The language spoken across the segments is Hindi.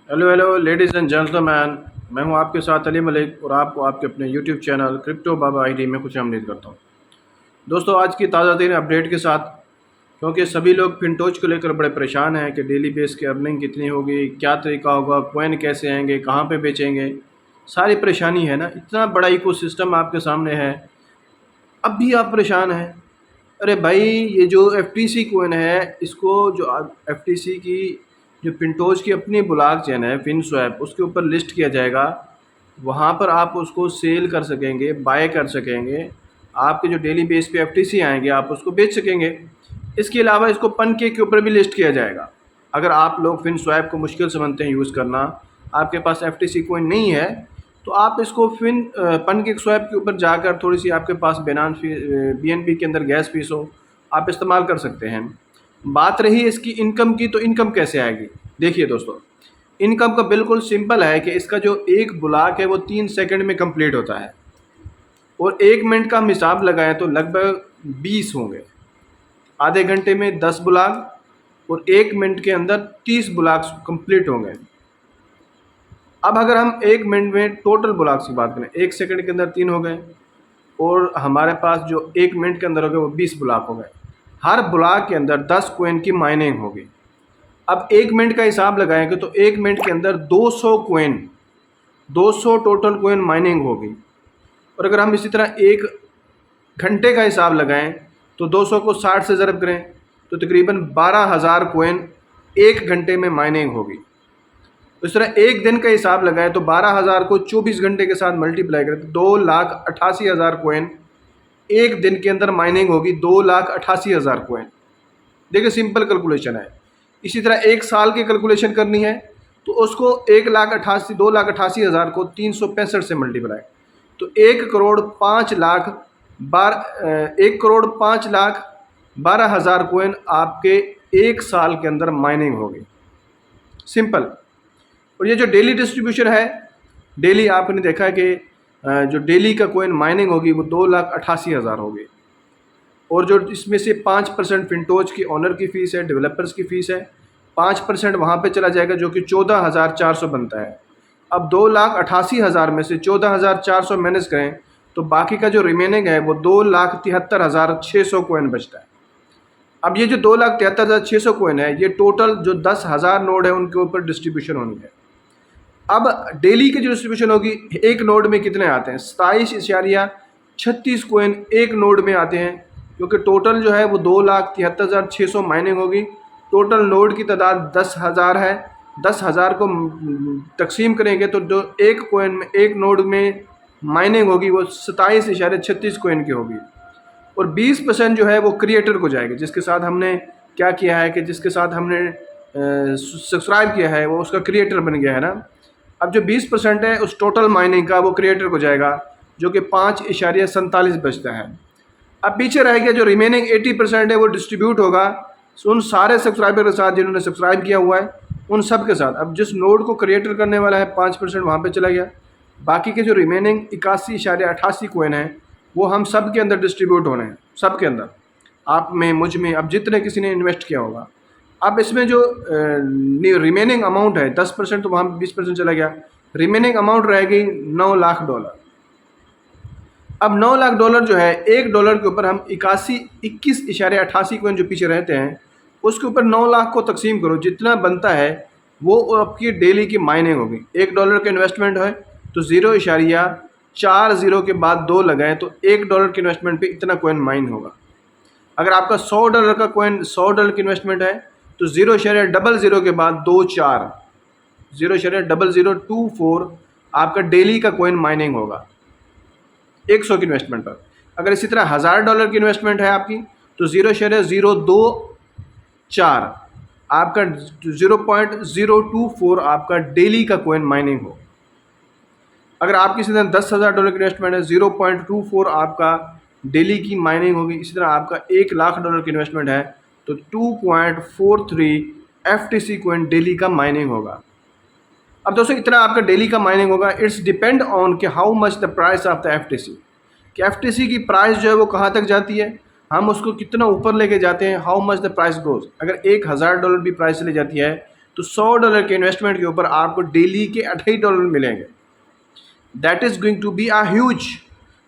Hello hello ladies and gentleman. मैं हूं आपके साथ अली मलिक और आपको आपके अपने यूट्यूब चैनल क्रिप्टो बाबा आईडी में खुश आमदीद करता हूं। दोस्तों, आज की ताज़ा तरीन अपडेट के साथ, क्योंकि सभी लोग फिनटोज को लेकर बड़े परेशान हैं कि डेली बेस की अर्निंग कितनी होगी, क्या तरीका होगा, कॉइन कैसे आएंगे, कहाँ पे बेचेंगे। सारी परेशानी है ना, इतना बड़ा इकोसिस्टम आपके सामने है, अब भी आप परेशान हैं। अरे भाई, ये जो एफटीसी कोइन है, इसको जो एफटीसी की जो फिनटोज की अपनी ब्लॉक चेन है फिनस्वैप, उसके ऊपर लिस्ट किया जाएगा। वहाँ पर आप उसको सेल कर सकेंगे, बाय कर सकेंगे। आपके जो डेली बेस पे एफटीसी आएंगे आप उसको बेच सकेंगे। इसके अलावा इसको पनकेक के ऊपर भी लिस्ट किया जाएगा। अगर आप लोग फिनस्वैप को मुश्किल समझते हैं यूज़ करना, आपके पास एफटीसी कोइन नहीं है, तो आप इसको पनकेक स्वैप के ऊपर जाकर थोड़ी सी आपके पास बिनांस फी बीएनबी के अंदर गैस फीस हो, आप इस्तेमाल कर सकते हैं। बात रही इसकी इनकम की, तो इनकम कैसे आएगी? देखिए दोस्तों, इनकम का बिल्कुल सिंपल है कि इसका जो एक ब्लॉक है वो 3 सेकंड में कंप्लीट होता है, और 1 मिनट का हम हिसाब लगाएं तो लगभग 20 होंगे। आधे घंटे में 10 ब्लॉक और 1 मिनट के अंदर 30 ब्लॉक्स कंप्लीट होंगे। अब अगर हम 1 मिनट में टोटल ब्लॉक्स की बात करें, 1 सेकंड के अंदर 3 हो गए, और हमारे पास जो 1 मिनट के अंदर हो गए वो 20 ब्लॉक हो गए। हर ब्लॉक के अंदर 10 कोइन की माइनिंग होगी। अब 1 मिनट का हिसाब लगाएंगे तो 1 मिनट के अंदर 200 कोइन, 200 टोटल कोइन माइनिंग होगी। और अगर हम इसी तरह 1 घंटे का हिसाब लगाएं तो 200 को 60 से ज़रब करें तो तकरीबन 12,000 कोइन 1 घंटे में माइनिंग होगी। इस तरह 1 दिन का हिसाब लगाएं तो 12,000 को 24 घंटे के साथ मल्टीप्लाई करें तो 2,88,000 कोइन 1 दिन के अंदर माइनिंग होगी। 2,88,000 कोइन। देखिए, सिंपल कैलकुलेशन है। इसी तरह 1 साल की कैलकुलेशन करनी है तो उसको 2,88,000 को 365 से मल्टीप्लाई, तो 1,05,12,000 कोइन आपके 1 साल के अंदर माइनिंग होगी। सिंपल। और ये जो डेली डिस्ट्रीब्यूशन है, डेली आपने देखा है कि जो डेली का कोइन माइनिंग होगी वो 2,88,000 होगी। और जो इसमें से 5% फिनटोज की ओनर की फ़ीस है, डेवलपर्स की फ़ीस है, 5% वहाँ पे चला जाएगा जो कि 14,400 बनता है। अब 2,88,000 में से 14,400 माइनस करें तो बाकी का जो रिमेनिंग है वो 2,73,600 कोइन बचता है। अब ये जो 2,73,600 कोइन है, ये टोटल जो 10,000 नोड है उनके ऊपर डिस्ट्रीब्यूशन होनी है। अब डेली की जो डिस्ट्रीब्यूशन होगी, एक नोड में कितने आते हैं? 27.36 कोइन एक नोड में आते हैं, क्योंकि टोटल जो है वो 2,73,600 माइनिंग होगी। टोटल नोड की तादाद 10,000 है। 10,000 को तकसीम करेंगे तो जो एक कोइन में, एक नोड में माइनिंग होगी वो 27.36 कोइन की होगी। और 20% जो है वो क्रिएटर को जाएगी, जिसके साथ हमने क्या किया है कि जिसके साथ हमने सब्सक्राइब किया है वो उसका क्रिएटर बन गया है ना। अब जो 20% है उस टोटल माइनिंग का वो क्रिएटर को जाएगा, जो कि 5.47 बचता है। अब पीछे रह गया जो रिमेनिंग 80% है वो डिस्ट्रीब्यूट होगा उन सारे सब्सक्राइबर के साथ जिन्होंने सब्सक्राइब किया हुआ है, उन सब के साथ। अब जिस नोड को क्रिएटर करने वाला है 5% वहाँ पे चला गया। बाकी के जो रिमेनिंग 81.88 कोइन है वो हम सब के अंदर डिस्ट्रीब्यूट होने हैं, सब के अंदर, आप में, मुझ में, अब जितने किसी ने इन्वेस्ट किया होगा। अब इसमें जो रिमेनिंग अमाउंट है 10%, तो वहाँ 20% चला गया, रिमेनिंग अमाउंट रहेगी $9,00,000। अब $9,00,000 जो है, $1 के ऊपर हम 21.88 कोइन जो पीछे रहते हैं उसके ऊपर 9,00,000 को तकसीम करो, जितना बनता है वो आपकी डेली की माइनिंग होगी। $1 का इन्वेस्टमेंट है तो 0.40 के बाद 2 लगाएं तो $1 के इन्वेस्टमेंट पे इतना कोइन माइन होगा। अगर आपका $100 का कोइन, $100 की इन्वेस्टमेंट है तो 0.00 के बाद 24, 0.0024 आपका डेली का कोइन माइनिंग होगा 100 की इन्वेस्टमेंट पर। अगर इसी तरह $1,000 की इन्वेस्टमेंट है आपकी तो 0.024 आपका 0.024 आपका डेली का कोइन माइनिंग हो। अगर आपकी इसी तरह $10,000 की इन्वेस्टमेंट है, 0.24 आपका डेली की माइनिंग होगी। इसी तरह आपका $1,00,000 की इन्वेस्टमेंट है तो 2.43 एफटीसी कोइन डेली का माइनिंग होगा। अब दोस्तों, इतना आपका डेली का माइनिंग होगा। इट्स डिपेंड ऑन कि how much the price of the FTC, कि एफटीसी की प्राइस जो है वो कहाँ तक जाती है, हम उसको कितना ऊपर लेके जाते हैं, how much the price goes. अगर $1,000 भी प्राइस चली जाती है तो $100 के इन्वेस्टमेंट के ऊपर आपको डेली के $28 मिलेंगे। That is going to be a huge.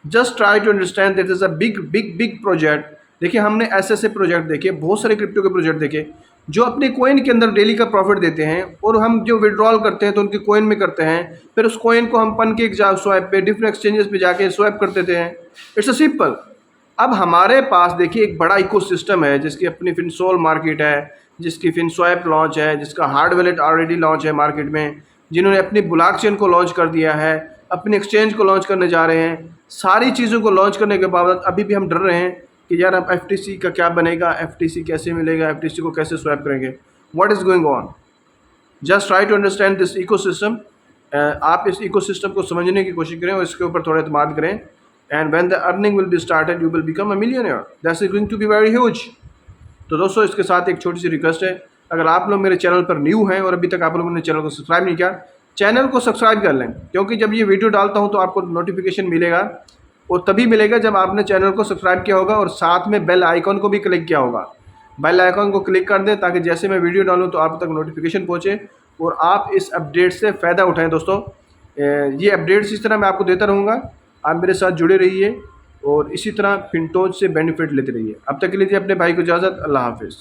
Just try to understand that is a big big big project. देखिए हमने ऐसे प्रोजेक्ट देखे, बहुत सारे क्रिप्टो के प्रोजेक्ट देखे जो अपने कोइन के अंदर डेली का प्रॉफिट देते हैं, और हम जो विड्रॉल करते हैं तो उनके कोइन में करते हैं, फिर उस कोइन को हम पनकेक स्वैप पे डिफरेंट एक्सचेंजेस पे जाके स्वैप कर देते हैं। It's a simple. अब हमारे पास देखिए एक बड़ा इकोसिस्टम है जिसकी अपनी फिनसोल मार्केट है, जिसकी फिनस्वैप लॉन्च है, जिसका हार्ड वॉलेट ऑलरेडी लॉन्च है मार्केट में, जिन्होंने अपनी ब्लॉकचेन को लॉन्च कर दिया है, अपने एक्सचेंज को लॉन्च करने जा रहे हैं। सारी चीज़ों को लॉन्च करने के बाद अभी भी हम डर रहे हैं कि यार अब FTC का क्या बनेगा, FTC कैसे मिलेगा, FTC को कैसे स्वैप करेंगे। What is going on? Just try to understand this ecosystem. आप इस इकोसिस्टम को समझने की कोशिश करें और इसके ऊपर थोड़ा एतमाद करें, and when the earning will be started you will become a millionaire. That's going to be very huge. तो दोस्तों इसके साथ एक छोटी सी रिक्वेस्ट है, अगर आप लोग मेरे चैनल पर न्यू हैं और अभी तक आप लोगों ने चैनल को सब्सक्राइब नहीं किया, चैनल को सब्सक्राइब कर लें, क्योंकि जब ये वीडियो डालता हूँ तो आपको नोटिफिकेशन मिलेगा, और तभी मिलेगा जब आपने चैनल को सब्सक्राइब किया होगा और साथ में बेल आइकॉन को भी क्लिक किया होगा। बेल आइकॉन को क्लिक कर दें ताकि जैसे मैं वीडियो डालूँ तो आप तक नोटिफिकेशन पहुँचे और आप इस अपडेट से फ़ायदा उठाएँ। दोस्तों ये अपडेट्स इस तरह मैं आपको देता रहूँगा, आप मेरे साथ जुड़े रहिए और इसी तरह फिनटोज से बेनिफिट लेते रहिए। अब तक के लिए अपने भाई को इजाज़त। अल्लाह हाफिज़।